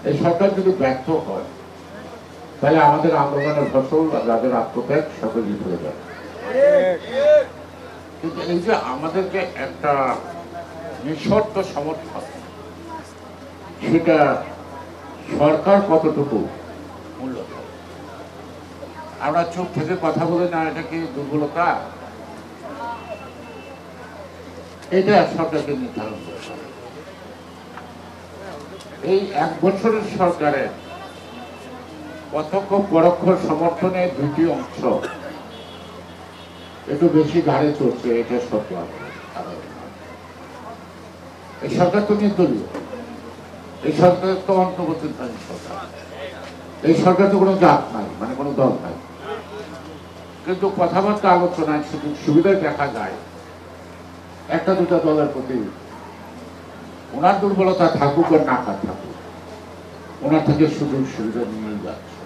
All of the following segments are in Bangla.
এই সরকার যদি ব্যর্থ হয় তাহলে আমাদের আন্দোলনের ফসল যাদের আত্মত্যাগ সকল বিফলে যাবে। কিন্তু এই যে আমাদেরকে একটা নিঃশর্ত সমর্থন, সেটা সরকার কতটুকু মূল্য দেয়? আমরা চুপ থেকে কথা বলি না, এটা কি দুর্বলতা? এটা সরকারকে নির্ধারণ করতে হবে। এই 1 বছরের সরকারের প্রত্যক্ষ পরোক্ষ সমর্থনে দুটি অংশ একটু বেশি ঘাড়ে চড়ছে, এটা সরকার। এই সরকার তো নির্দলীয়, এই সরকার তো অন্তর্বর্তীকালীন সরকার, এই সরকার তো কোনো জাত নাই, মানে কোনো দল নাই। কিন্তু কথাবার্তা আলোচনায় সুযোগ সুবিধায় দেখা যায় একটা দুটা দলের প্রতি ওনার দুর্বলতা থাকুক আর না থাকুক, ওনার থেকে সুযোগ সুবিধা নিয়ে যাচ্ছে।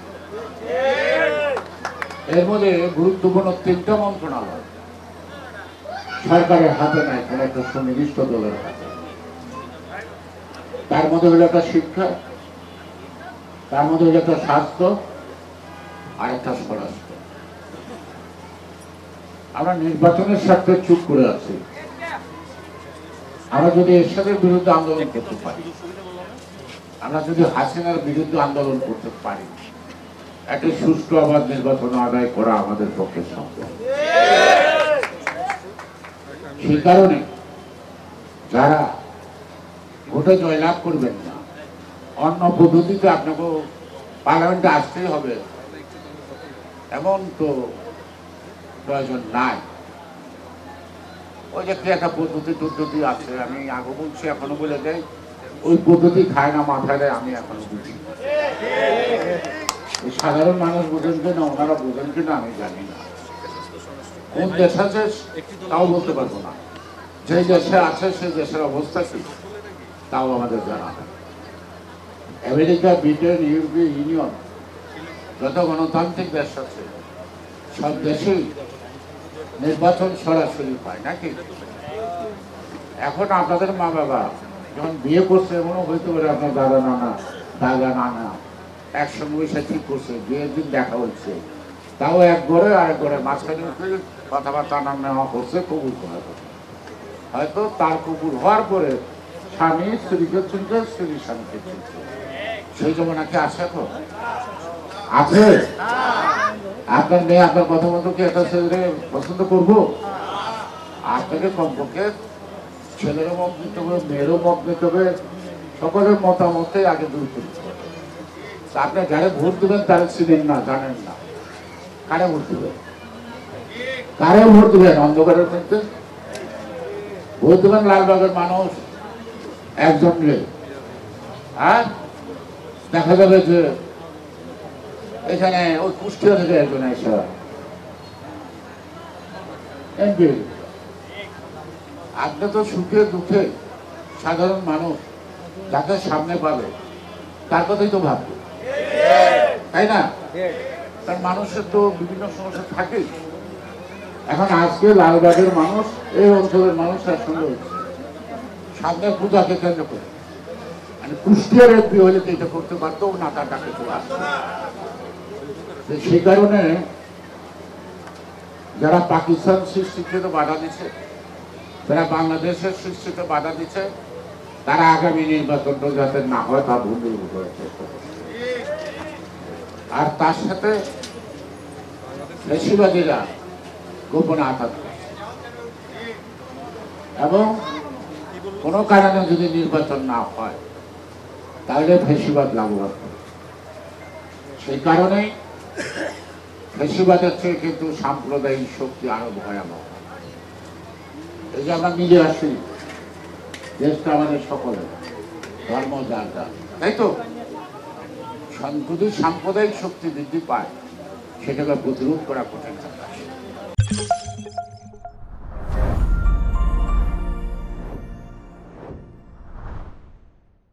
এর মধ্যে গুরুত্বপূর্ণ 3টা মন্ত্রণালয় সরকারের হাতে নাই, কোন একটা সুনির্দিষ্ট দলের হাতে। তার মধ্যে হলো একটা শিক্ষা, তার মধ্যে হলো একটা স্বাস্থ্য, আর একটা স্বরাষ্ট্র। আমরা নির্বাচনের স্বার্থে চুপ করে আছি। আমরা যদি এরশাদের বিরুদ্ধে আন্দোলন করতে পারি, আমরা যদি হাসিনার বিরুদ্ধে আন্দোলন করতে পারি, একটা সুষ্ঠু আবার নির্বাচন আদায় করা আমাদের পক্ষে সম্ভব। সেই কারণে যারা ভোটে জয়লাভ করবেন না, অন্য পদ্ধতিতে আপনাকে পার্লামেন্টে আসতেই হবে এমন তো প্রয়োজন নাই। ওই যে কি একটা পদ্ধতি আছে, আমি আগে বলছি এখনো বলে যাই, ওই পদ্ধতি খায় না মাথায় দেয়, আমি এখনো বুঝি। সাধারণ মানুষ বোঝেন কিনা, ওনারা বোঝেন কিনা আমি জানি না। কোন দেশ আছে তাও বলতে পারবো না, যে দেশে আছে সেই দেশের অবস্থা কি তাও আমাদের জানা নেই। আমেরিকা, ব্রিটেন, ইউরোপীয় ইউনিয়ন, যত গণতান্ত্রিক দেশ আছে সব দেশেই নির্বাচন সরাসরি পায় নাকি? এখন আপনাদের মা বাবা যখন বিয়ে করছে, এমনও হইতে পারে আপনার দাদা নানা একসঙ্গে বসে ঠিক করছে, বিয়ের দিন দেখা হচ্ছে, তাও এক ঘরে আরেক ঘরে মাঝখানে কথাবার্তা নেওয়া করছে, কবুল করা কথা। হয়তো তার কবুল হওয়ার পরে স্বামী স্ত্রীকে চিনছে, স্ত্রী স্বামীকে চিনছে। সেই জমানা কি আছে? এখন আছে? আপনার মেয়ে আপনার কথা মতো কি একটা ছেলে পছন্দ করবো? আপনাকে কমপক্ষে ছেলেরও মত দিতে হবে, মেয়েরও মত দিতে হবে, সকলের মতামতে আগে দূর করতে হবে। আপনি যারা ভোট দেবেন তারা চিনেন না, জানেন না, কারে ভোট দেবেন? কারে ভোট দেবেন? অন্ধকারের মধ্যে ভোট দেবেন লালবাগের মানুষ একজন রে, আর দেখা যাবে যে এখানে ওই কুষ্টিয়া থেকে একজন এসে এমপি। আপনি তো সুখে দুঃখে সাধারণ মানুষ যাকে সামনে পাবে তার কথাই তো ভাববে, তাই না? তার মানুষের তো বিভিন্ন সমস্যা থাকে। এখন আজকে লালবাগের মানুষ, এই অঞ্চলের মানুষ একসঙ্গে হচ্ছে সামনে পূজাকে কেন্দ্র করে, মানে কুষ্টিয়ার এমপি হলে তো এটা করতে পারতো না, তার ডাকে চলে আসতো। সেই কারণে যারা পাকিস্তান সৃষ্টিতে বাধা দিচ্ছে, যারা বাংলাদেশের সৃষ্টিতে বাধা দিচ্ছে, তারা আগামী নির্বাচনটা যাতে না হয় তা ভুল করার চেষ্টা করছে। আর তার সাথে বেশিরভাগীরা গোপনে আঘাত করছে, এবং কোনো কারণে যদি নির্বাচন না হয় তাহলে ফেসিবাদ লাভবান হবে। সেই কারণেই ফেসিবাদের চেয়ে কিন্তু সাম্প্রদায়িক শক্তি আরো ভয়াবহ। এই যে আমরা মিলে আসি, দেশটা আমাদের সকলের, ধর্ম যার যার, তাই তো? যদি সাম্প্রদায়িক শক্তি বৃদ্ধি পায়, সেটাকে প্রতিরোধ করা কঠিন।